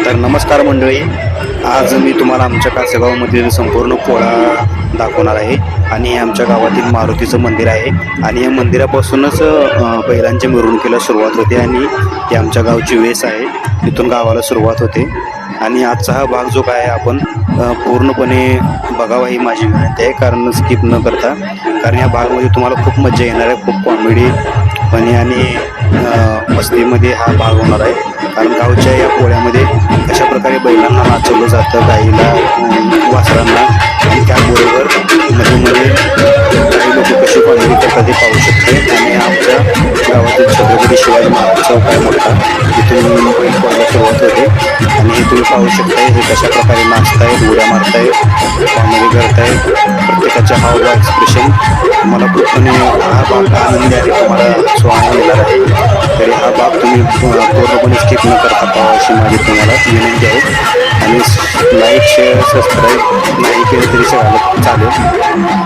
तर नमस्कार मंडळी, आज मी तुम्हाला आमच्या कासेगावमधील संपूर्ण पोळा दाखवणार आहे. आणि हे आमच्या गावातील मारुतीचं मंदिर आहे आणि या मंदिरापासूनच बैलांच्या मिरवणुकीला सुरुवात होते आणि ही आमच्या गावची वेस आहे, इथून गावाला सुरुवात होते. आणि आजचा हा भाग जो काय आपण पूर्णपणे बघावा ही माझी विनंती आहे, कारण स्किप न करता, कारण या भागामध्ये तुम्हाला खूप मजा येणार आहे, खूप कॉमेडी पण आणि मस्तीमध्ये हा भाग होणार आहे. कारण गावच्या या पोळ्यामध्ये कशा प्रकारे बैलांना नाचवलं जातं, गाईला, वासरांना, आणि त्याबरोबर मध्ये काही लोक कशी कॉमेडी करतात ते पाहू शकते. आणि आमच्या गावातील छत्रपती शिवाजी महाराज चौक आहे मोठा, इथून बैल पोळ्याला सुरुवात होते आणि हे तुम्ही पाहू शकताय, हे कशा प्रकारे नाचतायत, उड्या मारतायत, कॉमेडी करतायत, प्रत्येकाच्या हावभाव एक्सप्रेशन तुम्हाला पूर्णपणे हा भाग आनंदी आहे, तुम्हाला स्वागत येणार आहे. तरी हा भाग तुम्ही पूर्णपणे स्किप न करता पाहा अशी माझी तुम्हाला विनंती आहे. आणि लाईक, शेअर, सबस्क्राईब नाही केलं तरी चालेल,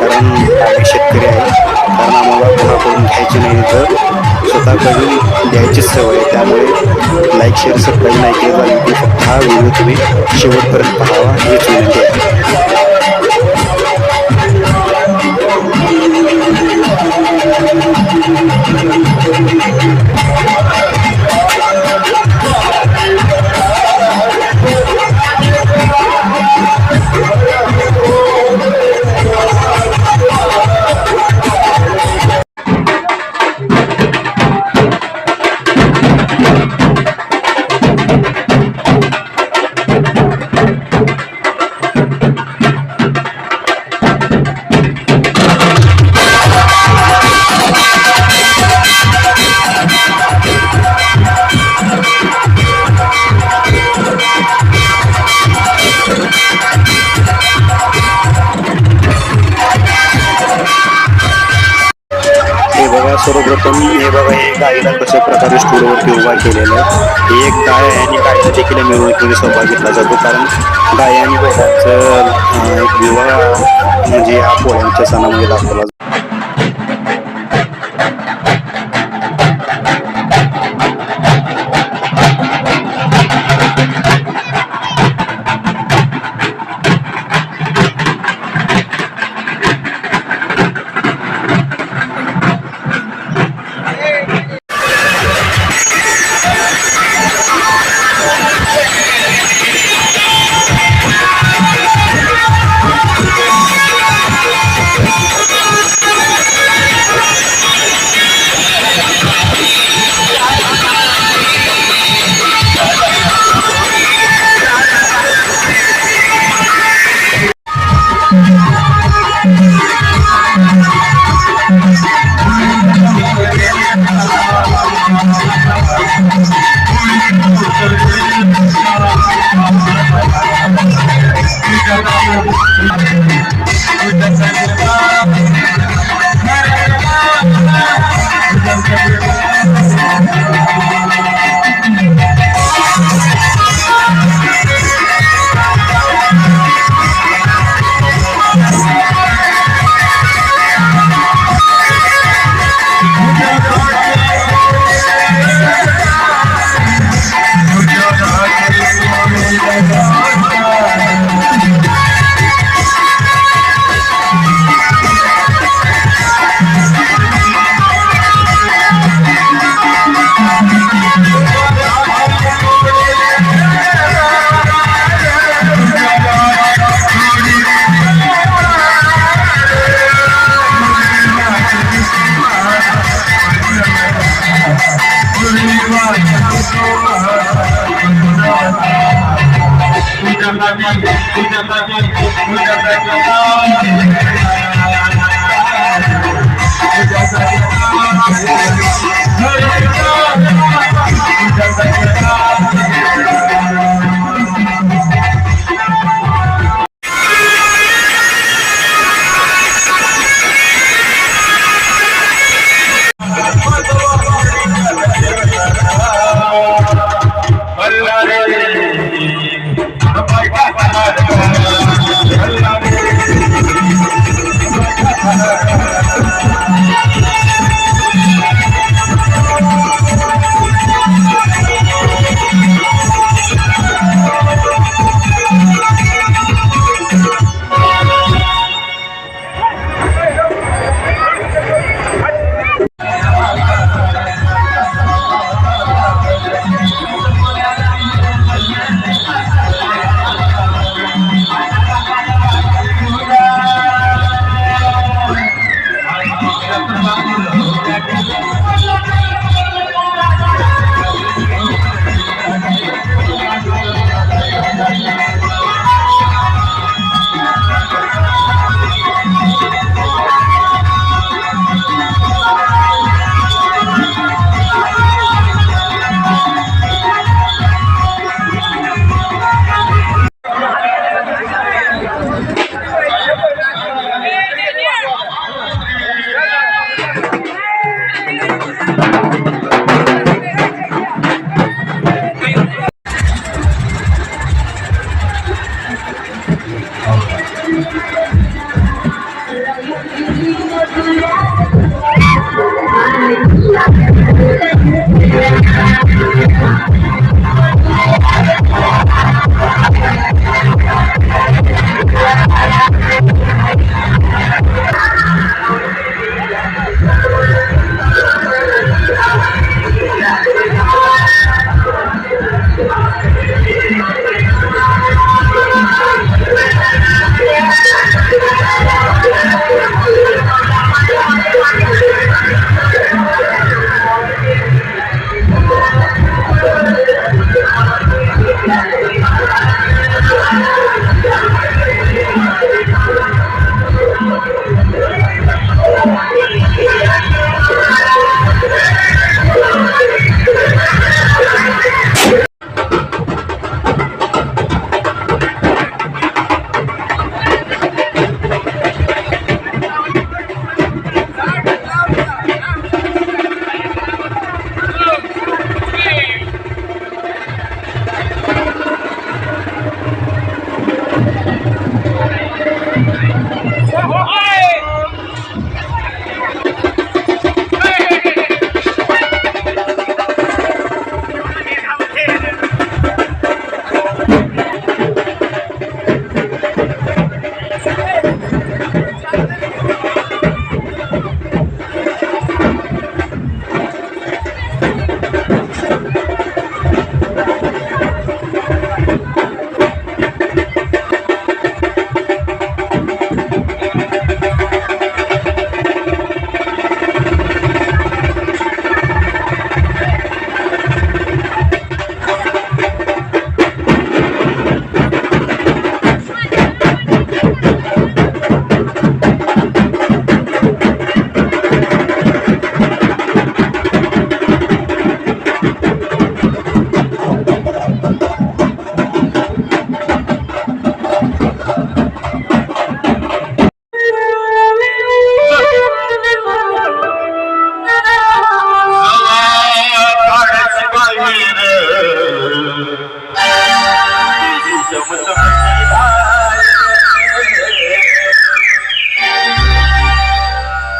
कारण आम्ही शेतकरी आहे, कारण आम्हाला कोणाकडून घ्यायची नाही तर स्वतःकडून द्यायचीच सवय आहे. त्यामुळे लाईक, शेअर, सबस्क्राईब नाही केलं चालेल, की फक्त हा व्हिडिओ तुम्ही शेवटपर्यंत पाहावा हीच विनंती आहे. सर्वप्रथम हे बघा, हे गायीला कशा प्रकारे स्टूलवरती उभा केलेला आहे. ही एक गाय आहे आणि गायीला देखील मिरवणुकीमध्ये सहभाग घेतला जातो, कारण गाय आणि बैलांचं एक विवाह म्हणजे या पोळ्यांच्या सणामध्ये दाखवला जातो.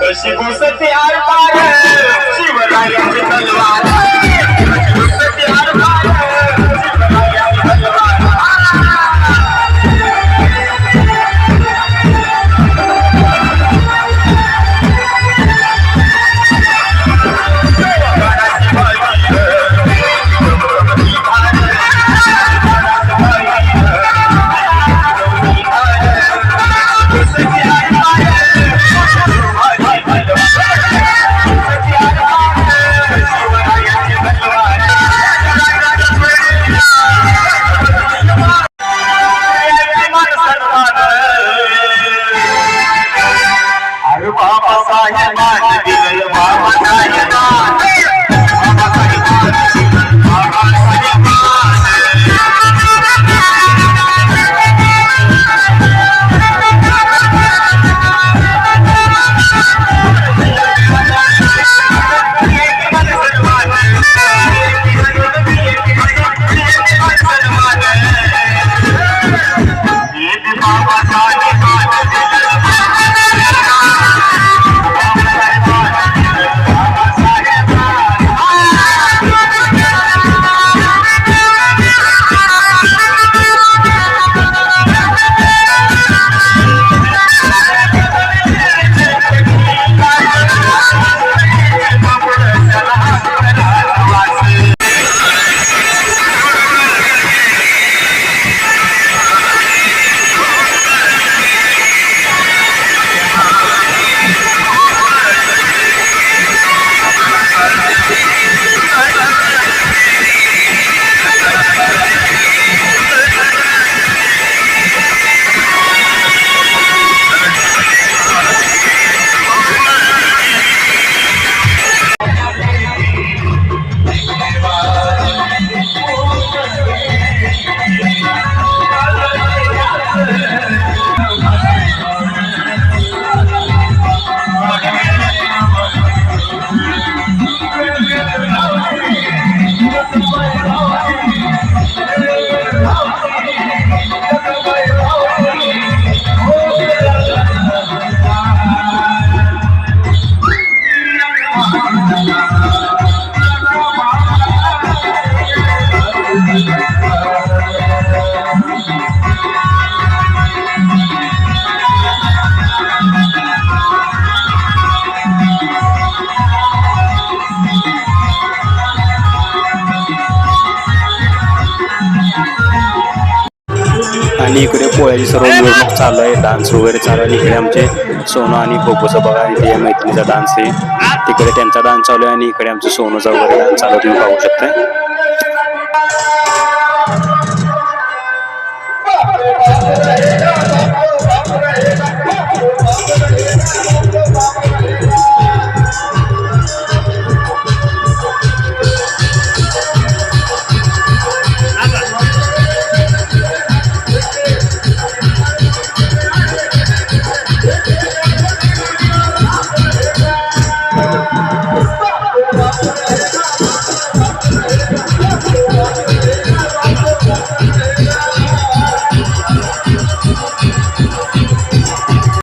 कशी घुसते आरपार शिवरायाची तलवार घुसते आरपार शिवरायाची तलवार आणि इकडे पोळ्याची सर्व मिरवणूक चालू आहे, डान्स वगैरे चालू आहे. इकडे आमचे सोनू आणि खोखोचं बघा, इथे मैत्रिणीचा डान्स आहे, तिकडे त्यांचा डान्स चालू आहे आणि इकडे आमचं सोनूचा वगैरे डान्स चालू तुम्ही पाहू शकताय.